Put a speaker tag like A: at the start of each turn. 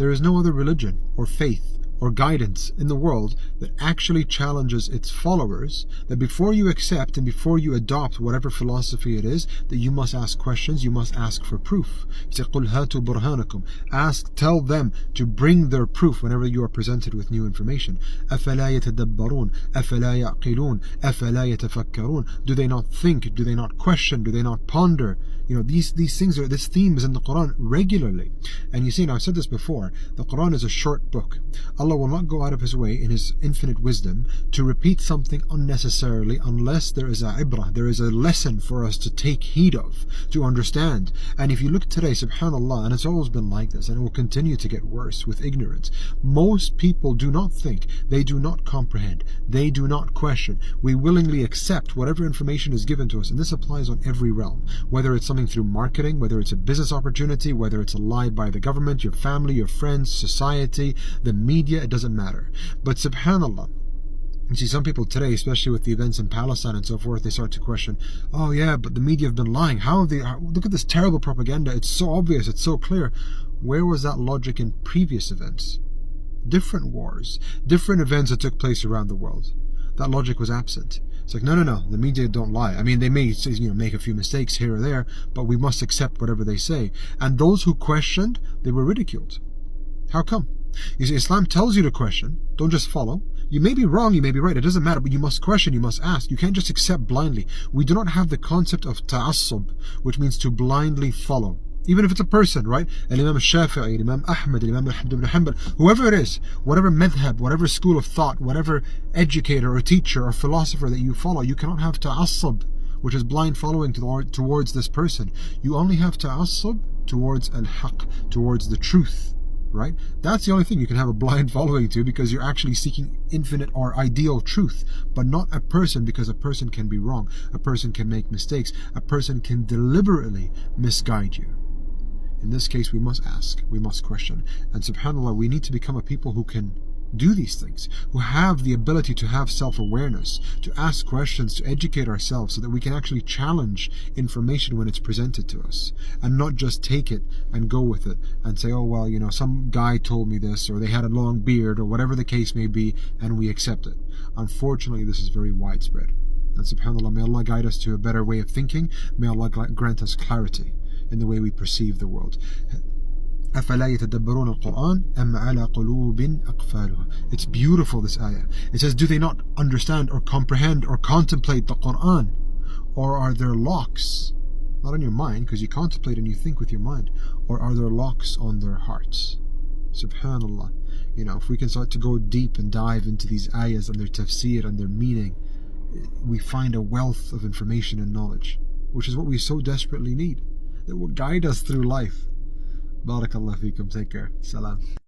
A: There is no other religion or faith or guidance in the world that actually challenges its followers, that before you accept and before you adopt whatever philosophy it is, that you must ask questions, you must ask for proof. He said, قُلْ هَاتُوا بُرْهَانَكُمْ. Ask, tell them to bring their proof whenever you are presented with new information. أَفَلَا يَتَدَبَّرُونَ أَفَلَا يَعْقِلُونَ أَفَلَا يَتَفَكَّرُونَ. Do they not think? Do they not question? Do they not ponder? These things are, this theme is in the Quran regularly. And you see, and I've said this before, the Quran is a short book. Allah will not go out of His way in His infinite wisdom to repeat something unnecessarily unless there is a ibrah, there is a lesson for us to take heed of, to understand. And if you look today, subhanAllah, and it's always been like this, and it will continue to get worse with ignorance, most people do not think, they do not comprehend, they do not question. We willingly accept whatever information is given to us, and this applies on every realm, whether it's something through marketing, whether it's a business opportunity, whether it's a lie by the government, your family, your friends, society, the media, it doesn't matter. But subhanAllah, you see some people today, especially with the events in Palestine and so forth, they start to question, oh yeah, but the media have been lying. Look at this terrible propaganda. It's so obvious, it's so clear. Where was that logic in previous events? Different wars, different events that took place around the world. That logic was absent. It's like, no, the media don't lie. I mean, they may make a few mistakes here or there, but we must accept whatever they say. And those who questioned, they were ridiculed. How come? You see, Islam tells you to question. Don't just follow. You may be wrong, you may be right. It doesn't matter, but you must question, you must ask. You can't just accept blindly. We do not have the concept of ta'assub, which means to blindly follow. Even if it's a person, right? Imam Shafi'i, Imam Ahmad, Imam Ahmad ibn Hanbal, whoever it is, whatever madhab, whatever school of thought, whatever educator or teacher or philosopher that you follow, you cannot have ta'assub, which is blind following towards this person. You only have ta'assub towards al-haq, towards the truth. Right? That's the only thing you can have a blind following to, because you're actually seeking infinite or ideal truth, but not a person, because a person can be wrong, a person can make mistakes, a person can deliberately misguide you. In this case, we must ask, we must question, and subhanAllah, we need to become a people who can do these things, who have the ability to have self-awareness, to ask questions, to educate ourselves so that we can actually challenge information when it's presented to us, and not just take it and go with it and say, oh well, some guy told me this, or they had a long beard, or whatever the case may be, and we accept it. Unfortunately, this is very widespread. And subhanAllah, may Allah guide us to a better way of thinking. May Allah grant us clarity in the way we perceive the world. أَفَلَا يَتَدَبَّرُونَ الْقُرْآنَ أَمْ عَلَى قُلُوبٍ أَقْفَالُهَا. It's beautiful, this ayah. It says, do they not understand or comprehend or contemplate the Qur'an? Or are there locks, not on your mind, because you contemplate and you think with your mind, or are there locks on their hearts? Subhanallah. If we can start to go deep and dive into these ayahs and their tafsir and their meaning, we find a wealth of information and knowledge, which is what we so desperately need, that will guide us through life. Barakallah feekum. Take care. Salam.